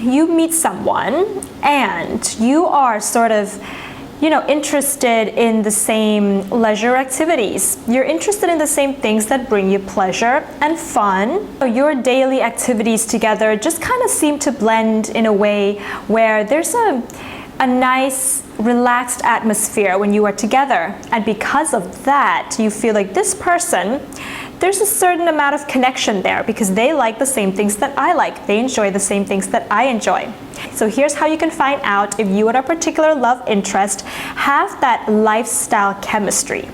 You meet someone and you are sort of, interested in the same leisure activities. You're interested in the same things that bring you pleasure and fun. Your daily activities together just kind of seem to blend in a way where there's a nice, relaxed atmosphere when you are together. And because of that, you feel like this person, there's a certain amount of connection there because they like the same things that I like. They enjoy the same things that I enjoy. So here's how you can find out if you and a particular love interest have that lifestyle chemistry.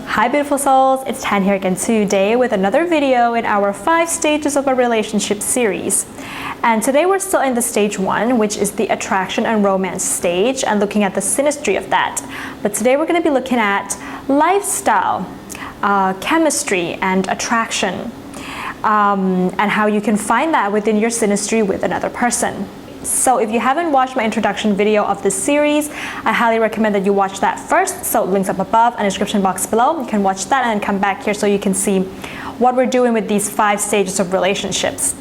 Hi beautiful souls, it's Trine here again today with another video in our 5 stages of a relationship series. And today we're still in the stage 1, which is the attraction and romance stage, and looking at the synastry of that. But today we're going to be looking at lifestyle, chemistry and attraction, and how you can find that within your synastry with another person. So if you haven't watched my introduction video of this series, I highly recommend that you watch that first. So links up above and description box below. You can watch that and then come back here so you can see what we're doing with these 5 stages of relationships.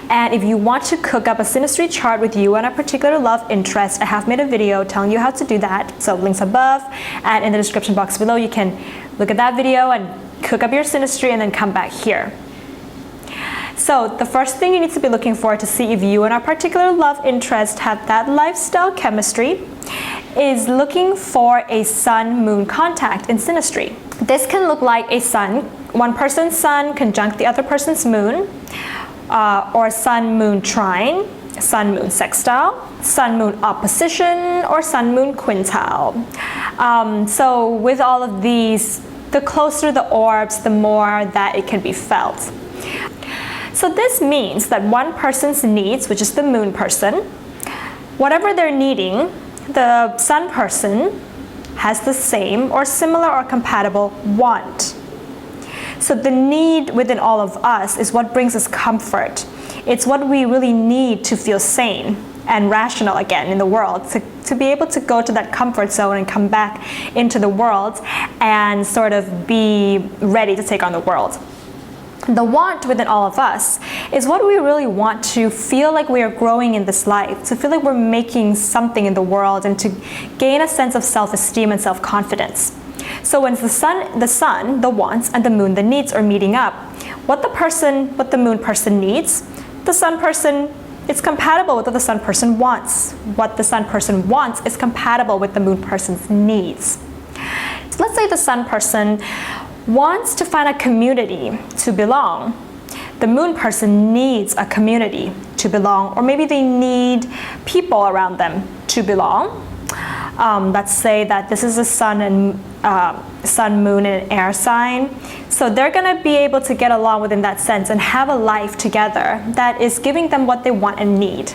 And if you want to cook up a synastry chart with you and a particular love interest, I have made a video telling you how to do that. So links above and in the description box below, you can look at that video and cook up your synastry and then come back here. So the first thing you need to be looking for to see if you and a particular love interest have that lifestyle chemistry is looking for a sun-moon contact in synastry. This can look like a sun, one person's sun conjunct the other person's moon, or sun-moon trine, sun-moon sextile, sun-moon opposition, or sun-moon quintile. So with all of these, the closer the orbs, the more that it can be felt. So this means that one person's needs, which is the moon person, whatever they're needing, the sun person has the same or similar or compatible want. So the need within all of us is what brings us comfort. It's what we really need to feel sane and rational again in the world, to be able to go to that comfort zone and come back into the world and sort of be ready to take on the world. The want within all of us is what we really want to feel like we are growing in this life, to feel like we're making something in the world and to gain a sense of self-esteem and self-confidence. So when the sun, the wants, and the moon, the needs are meeting up, what the moon person needs, the sun person, it's compatible with what the sun person wants. What the sun person wants is compatible with the moon person's needs. So let's say the sun person wants to find a community to belong. The moon person needs a community to belong, or maybe they need people around them to belong. Let's say that this is a sun, moon, and air sign. So they're going to be able to get along within that sense and have a life together that is giving them what they want and need.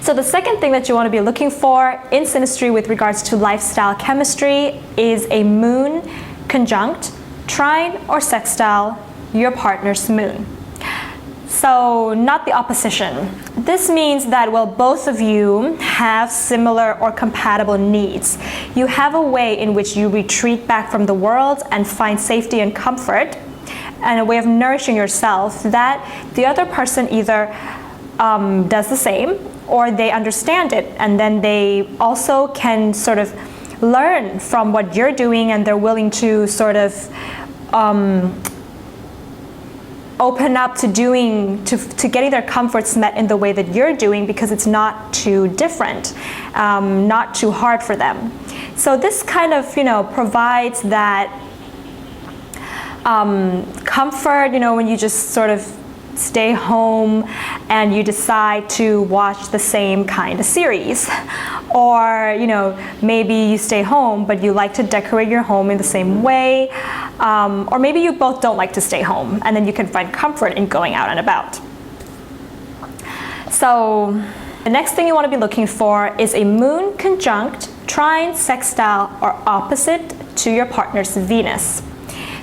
So the second thing that you want to be looking for in synastry with regards to lifestyle chemistry is a moon conjunct, trine, or sextile your partner's moon. So not the opposition. This means that, well, both of you have similar or compatible needs. You have a way in which you retreat back from the world and find safety and comfort, and a way of nourishing yourself that the other person either does the same, or they understand it, and then they also can sort of learn from what you're doing, and they're willing to sort of open up to getting their comforts met in the way that you're doing, because it's not too different, not too hard for them. So this kind of provides that comfort, when you just sort of stay home and you decide to watch the same kind of series, or maybe you stay home but you like to decorate your home in the same way, or maybe you both don't like to stay home, and then you can find comfort in going out and about. So the next thing you want to be looking for is a moon conjunct, trine, sextile, or opposite to your partner's Venus.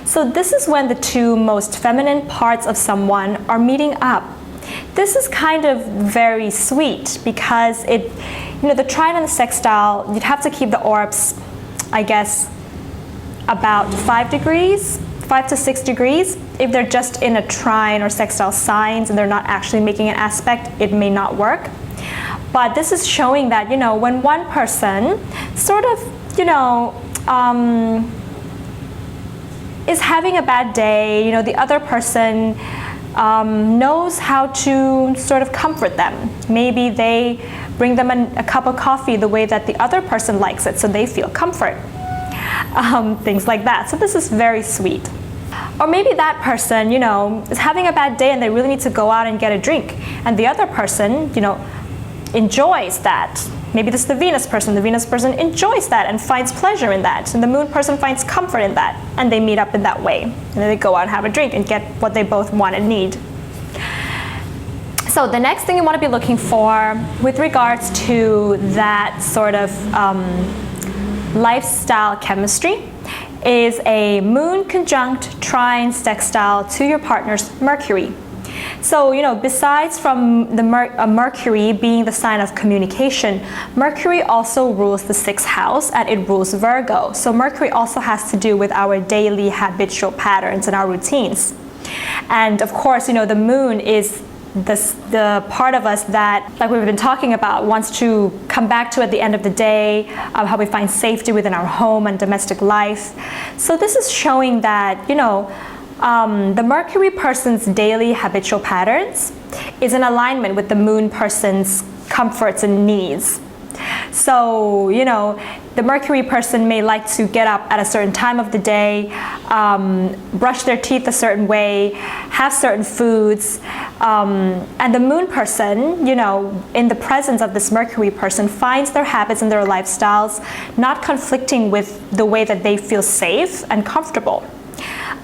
So this is when the two most feminine parts of someone are meeting up. This is kind of very sweet because the trine and the sextile, you'd have to keep the orbs, I guess, about 5 degrees 5 to 6 degrees. If they're just in a trine or sextile signs and they're not actually making an aspect, it may not work. But this is showing that, you know, when one person sort of, you know, is having a bad day, you know, the other person knows how to sort of comfort them. Maybe they bring them a cup of coffee the way that the other person likes it, so they feel comfort. Things like that. So this is very sweet. Or maybe that person, you know, is having a bad day and they really need to go out and get a drink, and the other person, you know, enjoys that. Maybe this is the Venus person. The Venus person enjoys that and finds pleasure in that, and the Moon person finds comfort in that, and they meet up in that way, and then they go out and have a drink and get what they both want and need. So the next thing you want to be looking for with regards to that sort of lifestyle chemistry is a Moon conjunct trine sextile to your partner's Mercury. So, you know, besides from the Mercury being the sign of communication, Mercury also rules the 6th house, and it rules Virgo. So Mercury also has to do with our daily habitual patterns and our routines. And of course, you know, the Moon is the part of us that, like we've been talking about, wants to come back to at the end of the day, how we find safety within our home and domestic life. So this is showing that, you know, the Mercury person's daily habitual patterns is in alignment with the Moon person's comforts and needs. So, you know, the Mercury person may like to get up at a certain time of the day, brush their teeth a certain way, have certain foods, and the Moon person, you know, in the presence of this Mercury person, finds their habits and their lifestyles not conflicting with the way that they feel safe and comfortable.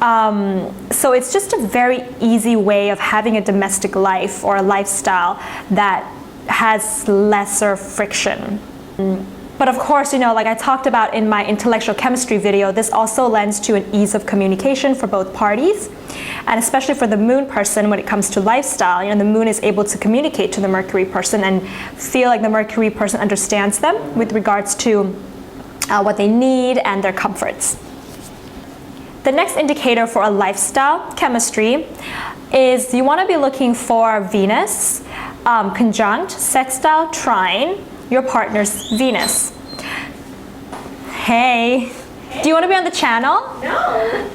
So it's just a very easy way of having a domestic life or a lifestyle that has lesser friction. But of course, you know, like I talked about in my intellectual chemistry video, this also lends to an ease of communication for both parties, and especially for the Moon person when it comes to lifestyle. You know, the Moon is able to communicate to the Mercury person and feel like the Mercury person understands them with regards to what they need and their comforts. The next indicator for a lifestyle chemistry is you want to be looking for Venus, conjunct, sextile, trine, your partner's Venus. Hey, do you want to be on the channel? No.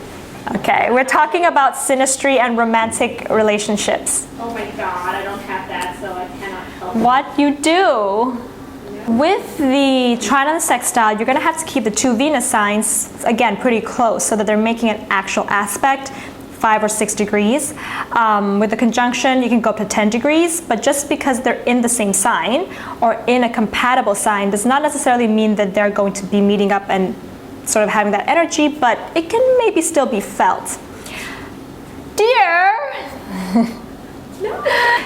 Okay, we're talking about synastry and romantic relationships. Oh my God, I don't have that, so I cannot help. What you do with the trine and the sextile, you're going to have to keep the two Venus signs, again, pretty close so that they're making an actual aspect, 5 or 6 degrees. With the conjunction, you can go up to 10 degrees, but just because they're in the same sign or in a compatible sign does not necessarily mean that they're going to be meeting up and sort of having that energy, but it can maybe still be felt. Dear!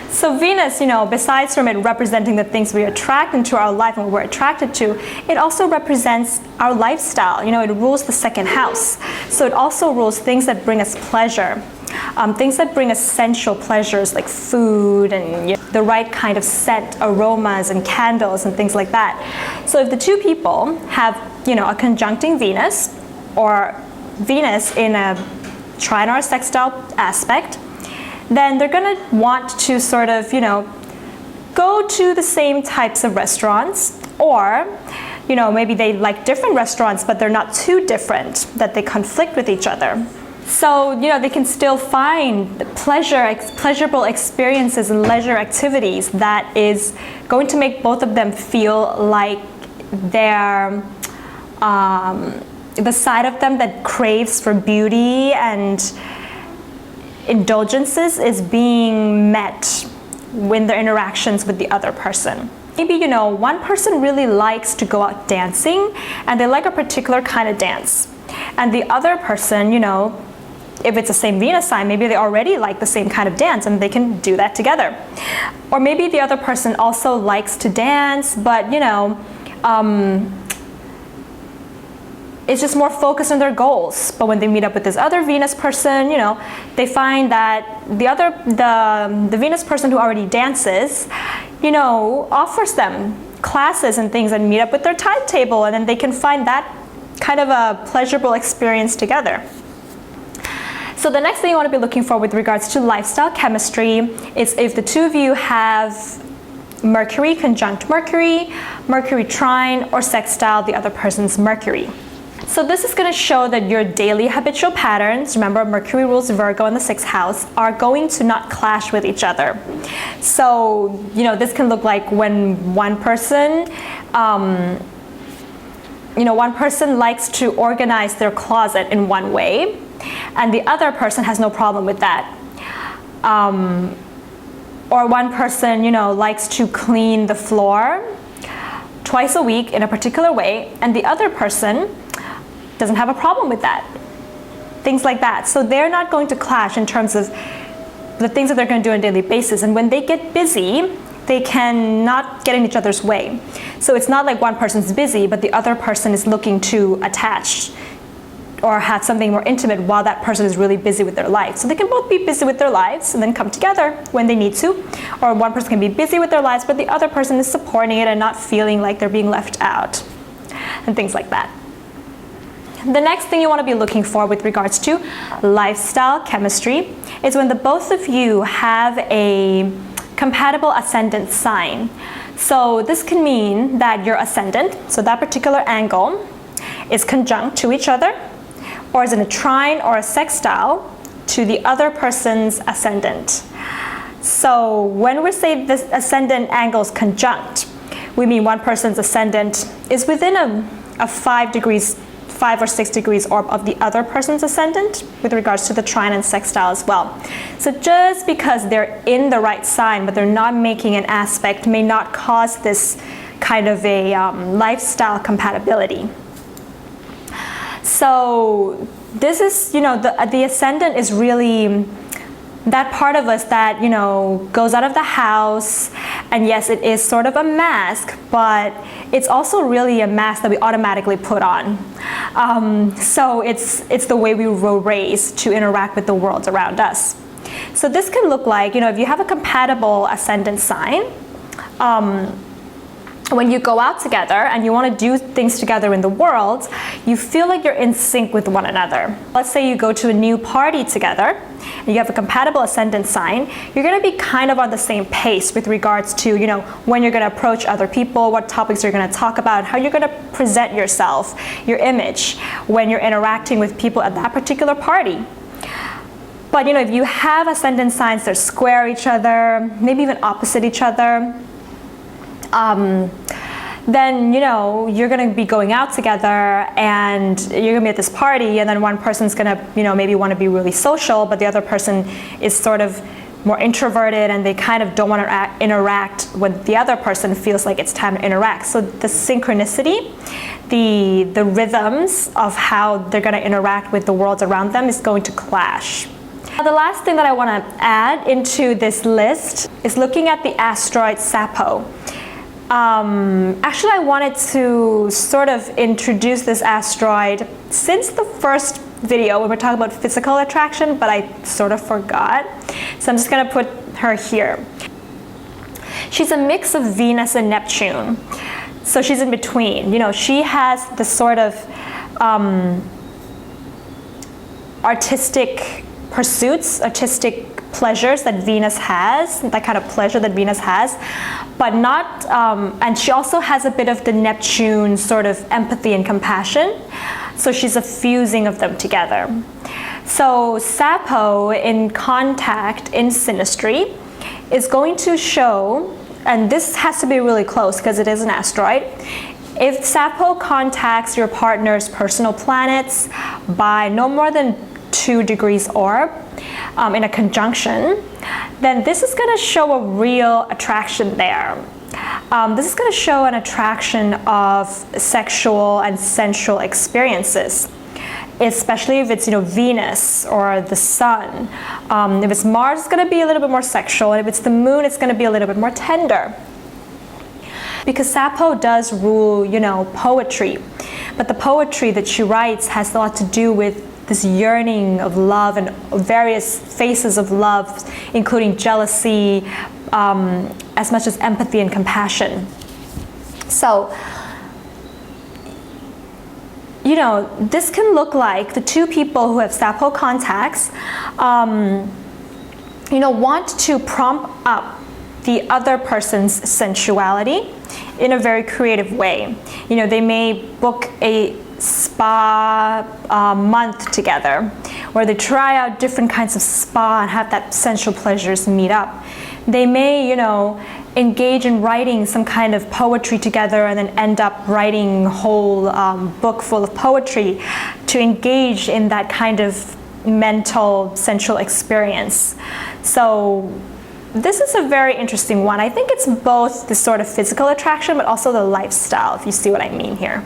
So Venus, you know, besides from it representing the things we attract into our life and what we're attracted to, it also represents our lifestyle. You know, it rules the 2nd house. So it also rules things that bring us pleasure, things that bring us sensual pleasures like food and, you know, the right kind of scent, aromas and candles and things like that. So if the two people have, you know, a conjuncting Venus or Venus in a trine or a sextile aspect, then they're going to want to sort of, you know, go to the same types of restaurants, or, you know, maybe they like different restaurants, but they're not too different that they conflict with each other. So, you know, they can still find pleasurable experiences and leisure activities that is going to make both of them feel like they're the side of them that craves for beauty and indulgences is being met in their interactions with the other person. Maybe, you know, one person really likes to go out dancing and they like a particular kind of dance. And the other person, you know, if it's the same Venus sign, maybe they already like the same kind of dance and they can do that together. Or maybe the other person also likes to dance, but, you know, it's just more focused on their goals. But when they meet up with this other Venus person, you know, they find that the Venus person who already dances, you know, offers them classes and things and meet up with their timetable, and then they can find that kind of a pleasurable experience together. So the next thing you want to be looking for with regards to lifestyle chemistry is if the two of you have Mercury conjunct Mercury, Mercury trine, or sextile the other person's Mercury. So this is going to show that your daily habitual patterns, remember Mercury rules Virgo in the 6th house, are going to not clash with each other. So, this can look like when one person, one person likes to organize their closet in one way, and the other person has no problem with that. Or one person, likes to clean the floor twice a week in a particular way, and the other person doesn't have a problem with that. Things like that. So they're not going to clash in terms of the things that they're going to do on a daily basis. And when they get busy, they cannot get in each other's way. So it's not like one person's busy, but the other person is looking to attach or have something more intimate while that person is really busy with their life. So they can both be busy with their lives and then come together when they need to. Or one person can be busy with their lives, but the other person is supporting it and not feeling like they're being left out. And things like that. The next thing you want to be looking for with regards to lifestyle chemistry is when the both of you have a compatible ascendant sign. So this can mean that your ascendant, so that particular angle, is conjunct to each other, or is in a trine or a sextile to the other person's ascendant. So when we say this ascendant angle is conjunct, we mean one person's ascendant is within a 5 or 6 degrees orb of the other person's ascendant with regards to the trine and sextile as well. So just because they're in the right sign but they're not making an aspect may not cause this kind of a lifestyle compatibility. So this is, the ascendant is really that part of us that, goes out of the house, and yes, it is sort of a mask, but it's also really a mask that we automatically put on. So it's the way we were raised to interact with the world around us. So this can look like, if you have a compatible ascendant sign, when you go out together and you want to do things together in the world, you feel like you're in sync with one another. Let's say you go to a new party together and you have a compatible ascendant sign, you're going to be kind of on the same pace with regards to, when you're going to approach other people, what topics you're going to talk about, how you're going to present yourself, your image, when you're interacting with people at that particular party. But, if you have ascendant signs that square each other, maybe even opposite each other, then you're going to be going out together and you're going to be at this party, and then one person's going to maybe want to be really social, but the other person is sort of more introverted and they kind of don't want to interact when the other person feels like it's time to interact. So the synchronicity, the rhythms of how they're going to interact with the world around them is going to clash. Now, the last thing that I want to add into this list is looking at the asteroid Sappho. Actually, I wanted to sort of introduce this asteroid since the first video when we're talking about physical attraction, but I sort of forgot. So I'm just going to put her here. She's a mix of Venus and Neptune. So she's in between. She has the sort of artistic pursuits, artistic pleasures that Venus has, that kind of pleasure that Venus has, but not, and she also has a bit of the Neptune sort of empathy and compassion, so she's a fusing of them together. So Sappho in contact in Synastry is going to show, and this has to be really close because it is an asteroid, if Sappho contacts your partner's personal planets by no more than 2 degrees orb in a conjunction, then this is going to show a real attraction there. This is going to show an attraction of sexual and sensual experiences, especially if it's Venus or the Sun. If it's Mars, it's going to be a little bit more sexual, and if it's the Moon, it's going to be a little bit more tender. Because Sappho does rule, poetry, but the poetry that she writes has a lot to do with this yearning of love and various faces of love, including jealousy, as much as empathy and compassion. So, you know, this can look like the two people who have South Pole contacts, you know, want to prompt up the other person's sensuality in a very creative way. You know, they may book a spa month together where they try out different kinds of spa and have that sensual pleasures meet up. They may, you know, engage in writing some kind of poetry together and then end up writing a whole book full of poetry to engage in that kind of mental sensual experience. So this is a very interesting one. I think it's both the sort of physical attraction but also the lifestyle, if you see what I mean here.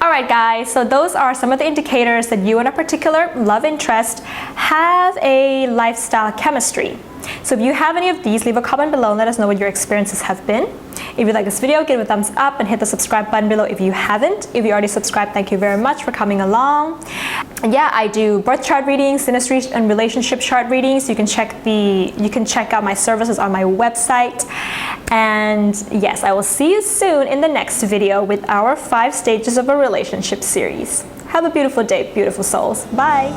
Alright guys, so those are some of the indicators that you and a particular love interest have a lifestyle chemistry. So if you have any of these, leave a comment below and let us know what your experiences have been. If you like this video, give it a thumbs up and hit the subscribe button below if you haven't. If you already subscribed, thank you very much for coming along. And yeah, I do birth chart readings, synastry and relationship chart readings. You can check out my services on my website. And yes, I will see you soon in the next video with our 5 stages of a relationship series. Have a beautiful day, beautiful souls. Bye.